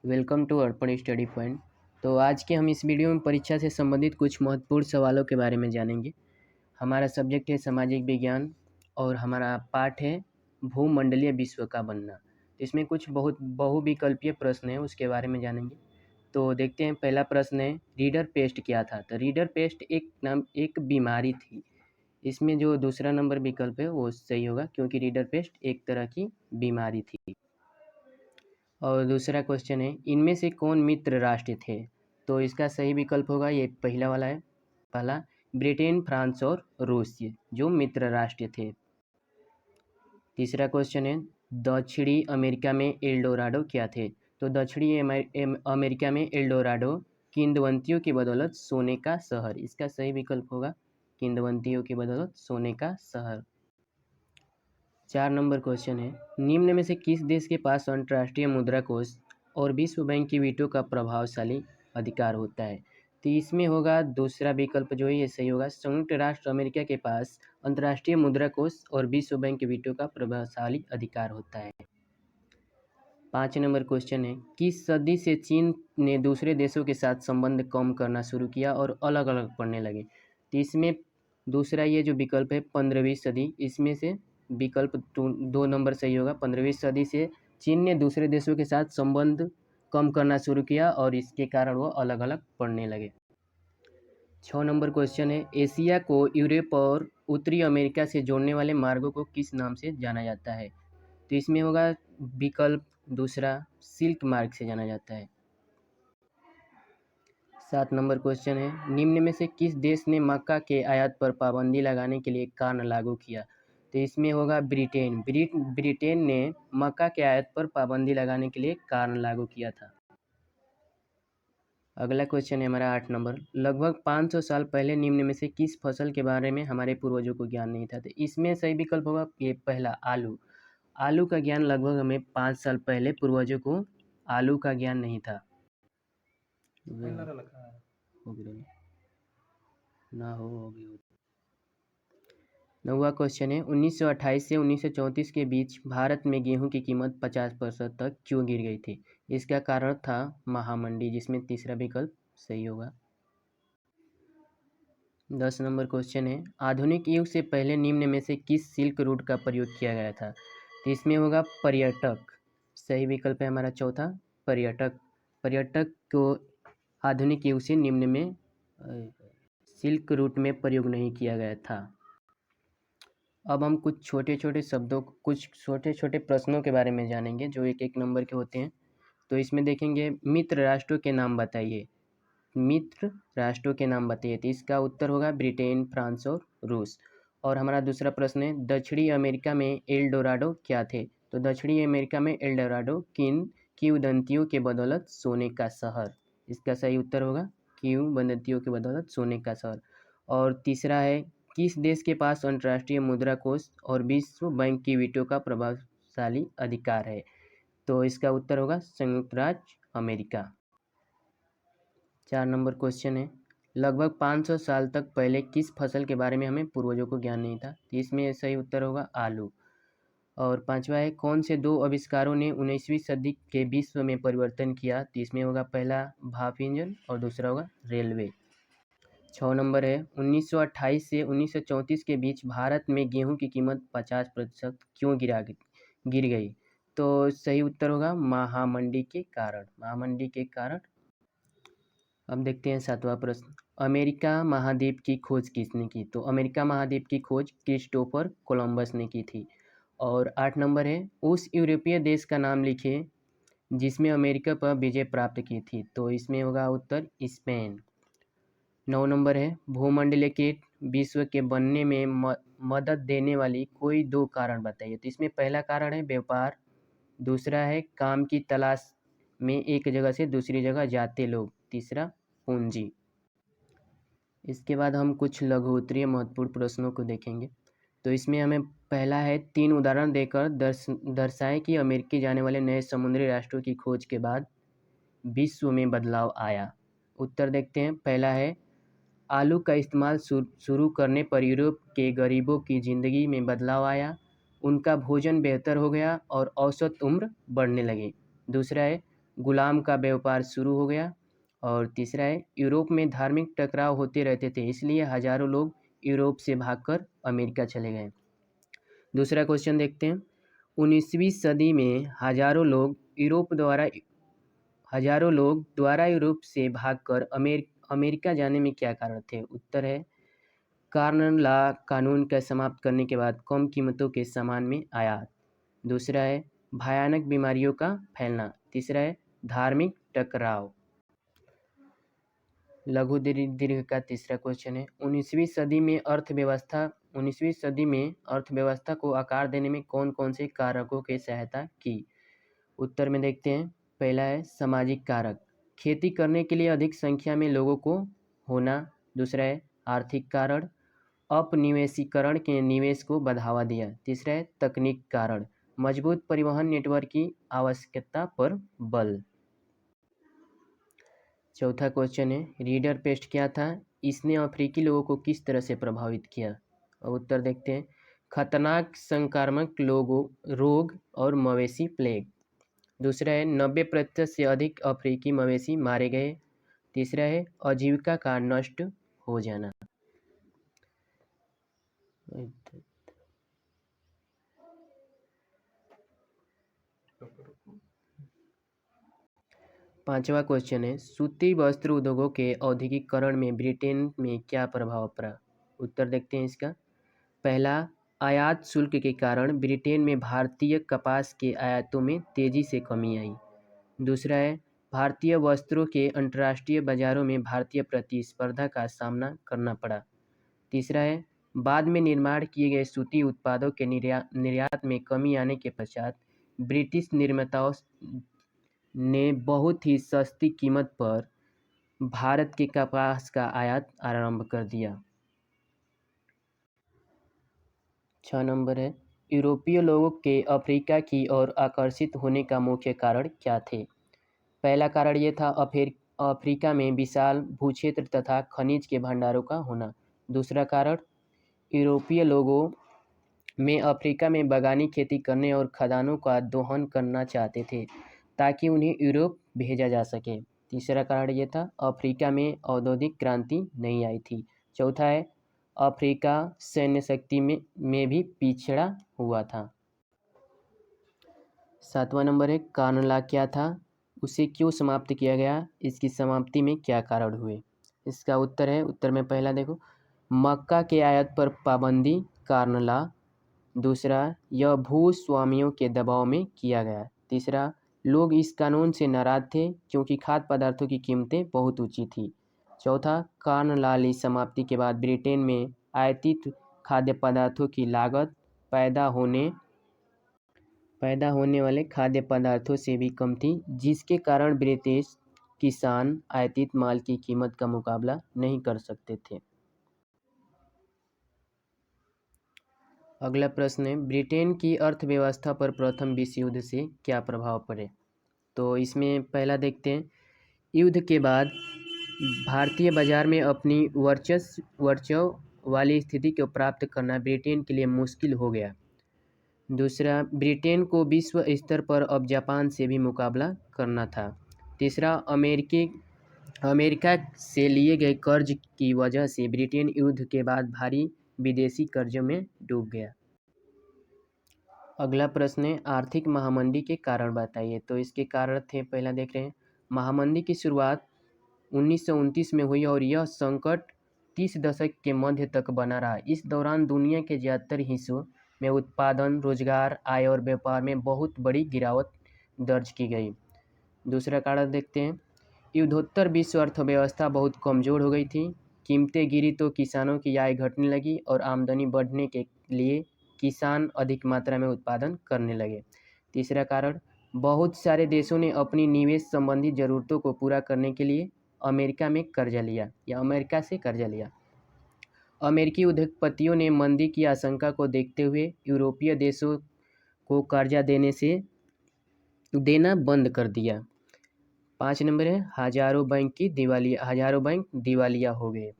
Welcome to Arpan study point. तो आज के हम इस वीडियो में परीक्षा से संबंधित कुछ महत्वपूर्ण सवालों के बारे में जानेंगे। हमारा सब्जेक्ट है सामाजिक विज्ञान और हमारा पाठ है भूमंडलीय विश्व का बनना। तो इसमें कुछ बहुत बहुविकल्पीय प्रश्न है, उसके बारे में जानेंगे। तो देखते हैं, पहला प्रश्न है रीडर पेस्ट क्या था। तो रीडर पेस्ट एक बीमारी थी। इसमें जो दूसरा नंबर विकल्प है वो सही होगा, क्योंकि रीडर पेस्ट एक तरह की बीमारी थी। और दूसरा क्वेश्चन है, इनमें से कौन मित्र राष्ट्र थे। तो इसका सही विकल्प होगा ये पहला वाला है, पहला ब्रिटेन, फ्रांस और रूस जो मित्र राष्ट्र थे। तीसरा क्वेश्चन है, दक्षिणी अमेरिका में एल्डोराडो क्या थे। तो दक्षिणी अमेरिका में एल्डोराडो किंवदंतियों की बदौलत सोने का शहर, इसका सही विकल्प होगा किंवदंतियों की बदौलत सोने का शहर। 4 नंबर क्वेश्चन है, निम्न में से किस देश के पास अंतर्राष्ट्रीय मुद्रा कोष और विश्व बैंक की वीटो का प्रभावशाली अधिकार होता है। तो इसमें होगा दूसरा विकल्प जो है ये सही होगा, संयुक्त राष्ट्र अमेरिका के पास अंतर्राष्ट्रीय मुद्रा कोष और विश्व बैंक की वीटो का प्रभावशाली अधिकार होता है। 5 नंबर क्वेश्चन है, किस सदी से चीन ने दूसरे देशों के साथ संबंध कम करना शुरू किया और अलग अलग पड़ने लगे। तो इसमें दूसरा ये जो विकल्प है 15वीं सदी, इसमें से विकल्प 2 नंबर सही होगा। 15वीं सदी से चीन ने दूसरे देशों के साथ संबंध कम करना शुरू किया और इसके कारण वो अलग अलग पड़ने लगे। 6 नंबर क्वेश्चन है, एशिया को यूरोप और उत्तरी अमेरिका से जोड़ने वाले मार्गों को किस नाम से जाना जाता है। तो इसमें होगा विकल्प दूसरा, सिल्क मार्ग से जाना जाता है। 7 नंबर क्वेश्चन है, निम्न में से किस देश ने मक्का के आयात पर पाबंदी लगाने के लिए कानून लागू किया। तो इसमें होगा ब्रिटेन। ब्रिटेन ने मक्का के आयात पर पाबंदी लगाने के लिए कानून लागू किया था। अगला क्वेश्चन है हमारा 8 नंबर, लगभग 500 साल पहले निम्न में से किस फसल के बारे में हमारे पूर्वजों को ज्ञान नहीं था। तो इसमें सही विकल्प होगा ये पहला, आलू। आलू का ज्ञान लगभग हमें 5 साल पहले पूर्वजों को आलू का ज्ञान नहीं था। ना हो भी। 9वां क्वेश्चन है, 1928 से 1934 के बीच भारत में गेहूं की कीमत 50% तक क्यों गिर गई थी। इसका कारण था महामंडी, जिसमें तीसरा विकल्प सही होगा। 10 नंबर क्वेश्चन है, आधुनिक युग से पहले निम्न में से किस सिल्क रूट का प्रयोग किया गया था। तो इसमें होगा पर्यटक। सही विकल्प है हमारा चौथा, पर्यटक। पर्यटक को आधुनिक युग से निम्न में सिल्क रूट में प्रयोग नहीं किया गया था। अब हम कुछ छोटे छोटे प्रश्नों के बारे में जानेंगे जो एक एक नंबर के होते हैं। तो इसमें देखेंगे, मित्र राष्ट्रों के नाम बताइए। मित्र राष्ट्रों के नाम बताइए। तो इसका उत्तर होगा ब्रिटेन, फ्रांस और रूस। और हमारा दूसरा प्रश्न है, दक्षिणी अमेरिका में एल्डोराडो क्या थे। तो दक्षिणी अमेरिका में एल्डोराडो किंवदंतियों के बदौलत सोने का शहर, इसका सही उत्तर होगा किंवदंतियों के बदौलत सोने का शहर। और तीसरा है, किस देश के पास अंतर्राष्ट्रीय मुद्रा कोष और विश्व बैंक की वीटो का प्रभावशाली अधिकार है। तो इसका उत्तर होगा संयुक्त राज्य अमेरिका। 4 नंबर क्वेश्चन है, लगभग 500 साल तक पहले किस फसल के बारे में हमें पूर्वजों को ज्ञान नहीं था। तो इसमें सही उत्तर होगा आलू। और 5वां है, कौन से 2 आविष्कारों ने 19वीं सदी के विश्व में परिवर्तन किया। तो इसमें होगा पहला भाप इंजन और दूसरा होगा रेलवे। 6 नंबर है, 1928 से 1934 के बीच भारत में गेहूं की कीमत 50% क्यों गिर गई। तो सही उत्तर होगा महामंडी के कारण, महामंडी के कारण। अब देखते हैं 7वां प्रश्न, अमेरिका महाद्वीप की खोज किसने की। तो अमेरिका महाद्वीप की खोज क्रिस्टोफर कोलंबस ने की थी। और 8 नंबर है, उस यूरोपीय देश का नाम लिखिए जिसमें अमेरिका पर विजय प्राप्त की थी। तो इसमें होगा उत्तर स्पेन। 9 नंबर है, भूमंडलीय कीट विश्व के बनने में मदद देने वाली कोई 2 कारण बताइए। तो इसमें पहला कारण है व्यापार, दूसरा है काम की तलाश में एक जगह से दूसरी जगह जाते लोग, तीसरा पूंजी। इसके बाद हम कुछ लघु उत्तरीय महत्वपूर्ण प्रश्नों को देखेंगे। तो इसमें हमें पहला है, 3 उदाहरण देकर दर्शाएं कि अमेरिकी जाने वाले नए समुद्री राष्ट्रों की खोज के बाद विश्व में बदलाव आया। उत्तर देखते हैं, पहला है, आलू का इस्तेमाल शुरू करने पर यूरोप के गरीबों की ज़िंदगी में बदलाव आया, उनका भोजन बेहतर हो गया और औसत उम्र बढ़ने लगी। दूसरा है, गुलाम का व्यापार शुरू हो गया। और तीसरा है यूरोप में धार्मिक टकराव होते रहते थे, इसलिए हजारों लोग यूरोप से भागकर अमेरिका चले गए। दूसरा क्वेश्चन देखते हैं। 19वीं सदी में हजारों लोग द्वारा यूरोप से भागकर अमेरिका जाने में क्या कारण थे? उत्तर है कॉमन लॉ कानून का समाप्त करने के बाद कम कीमतों के सामान में आयात। दूसरा है भयानक बीमारियों का फैलना। तीसरा है धार्मिक टकराव। लघु दीर्घ का तीसरा क्वेश्चन है 19वीं सदी में अर्थव्यवस्था को आकार देने में कौन कौन से कारकों की सहायता की? उत्तर में देखते हैं। पहला है सामाजिक कारक, खेती करने के लिए अधिक संख्या में लोगों को होना। दूसरा है आर्थिक कारण, अपनिवेशीकरण के निवेश को बढ़ावा दिया। तीसरा है तकनीक कारण, मजबूत परिवहन नेटवर्क की आवश्यकता पर बल। चौथा क्वेश्चन है रीडर पेस्ट क्या था? इसने अफ्रीकी लोगों को किस तरह से प्रभावित किया? और उत्तर देखते हैं। खतरनाक संक्रामक रोग और मवेशी प्लेग। दूसरा है 90% से अधिक अफ्रीकी मवेशी मारे गए। तीसरा है आजीविका का नष्ट हो जाना। पांचवा क्वेश्चन है सूती वस्त्र उद्योगों के औद्योगिकरण में ब्रिटेन में क्या प्रभाव पड़ा? उत्तर देखते हैं इसका। पहला, आयात शुल्क के कारण ब्रिटेन में भारतीय कपास के आयातों में तेजी से कमी आई। दूसरा है भारतीय वस्त्रों के अंतर्राष्ट्रीय बाजारों में भारतीय प्रतिस्पर्धा का सामना करना पड़ा। तीसरा है बाद में निर्माण किए गए सूती उत्पादों के निर्यात में कमी आने के पश्चात ब्रिटिश निर्माताओं ने बहुत ही सस्ती कीमत पर भारत के कपास का आयात आरंभ कर दिया। 6 नंबर है यूरोपीय लोगों के अफ्रीका की ओर आकर्षित होने का मुख्य कारण क्या थे? पहला कारण ये था अफ्रीका में विशाल भूक्षेत्र तथा खनिज के भंडारों का होना। दूसरा कारण यूरोपीय लोगों में अफ्रीका में बागानी खेती करने और खदानों का दोहन करना चाहते थे ताकि उन्हें यूरोप भेजा जा सके। तीसरा कारण ये था अफ्रीका में औद्योगिक क्रांति नहीं आई थी। चौथा है अफ्रीका सैन्य शक्ति में भी पिछड़ा हुआ था। 7वां नंबर है कॉमन लॉ क्या था? उसे क्यों समाप्त किया गया? इसकी समाप्ति में क्या कारण हुए? इसका उत्तर है, उत्तर में पहला देखो मक्का के आयात पर पाबंदी कॉमन लॉ। दूसरा यह भूस्वामियों के दबाव में किया गया। तीसरा लोग इस कानून से नाराज थे क्योंकि खाद्य पदार्थों की कीमतें बहुत ऊंची थी। चौथा कॉमन लॉ की समाप्ति के बाद ब्रिटेन में आयातित खाद्य पदार्थों की लागत पैदा होने वाले खाद्य पदार्थों से भी कम थी, जिसके कारण ब्रिटिश किसान आयातित माल की कीमत का मुकाबला नहीं कर सकते थे। अगला प्रश्न है ब्रिटेन की अर्थव्यवस्था पर प्रथम विश्व युद्ध से क्या प्रभाव पड़े? तो इसमें पहला देखते हैं युद्ध के बाद भारतीय बाजार में अपनी वर्चस्व वाली स्थिति को प्राप्त करना ब्रिटेन के लिए मुश्किल हो गया। दूसरा ब्रिटेन को विश्व स्तर पर अब जापान से भी मुकाबला करना था। तीसरा अमेरिका से लिए गए कर्ज की वजह से ब्रिटेन युद्ध के बाद भारी विदेशी कर्जों में डूब गया। अगला प्रश्न है आर्थिक महामंदी के कारण बताइए। तो इसके कारण थे, पहला देख रहे हैं महामंदी की शुरुआत 1929 में हुई और यह संकट 30 दशक के मध्य तक बना रहा। इस दौरान दुनिया के ज़्यादातर हिस्सों में उत्पादन, रोजगार, आय और व्यापार में बहुत बड़ी गिरावट दर्ज की गई। दूसरा कारण देखते हैं युद्धोत्तर विश्व अर्थव्यवस्था बहुत कमज़ोर हो गई थी। कीमतें गिरी तो किसानों की आय घटने लगी और आमदनी बढ़ने के लिए किसान अधिक मात्रा में उत्पादन करने लगे। तीसरा कारण बहुत सारे देशों ने अपनी निवेश संबंधी ज़रूरतों को पूरा करने के लिए अमेरिका से कर्जा लिया। अमेरिकी उद्योगपतियों ने मंदी की आशंका को देखते हुए यूरोपीय देशों को कर्जा देना बंद कर दिया। 5 नंबर है हजारों बैंक दिवालिया हो गए।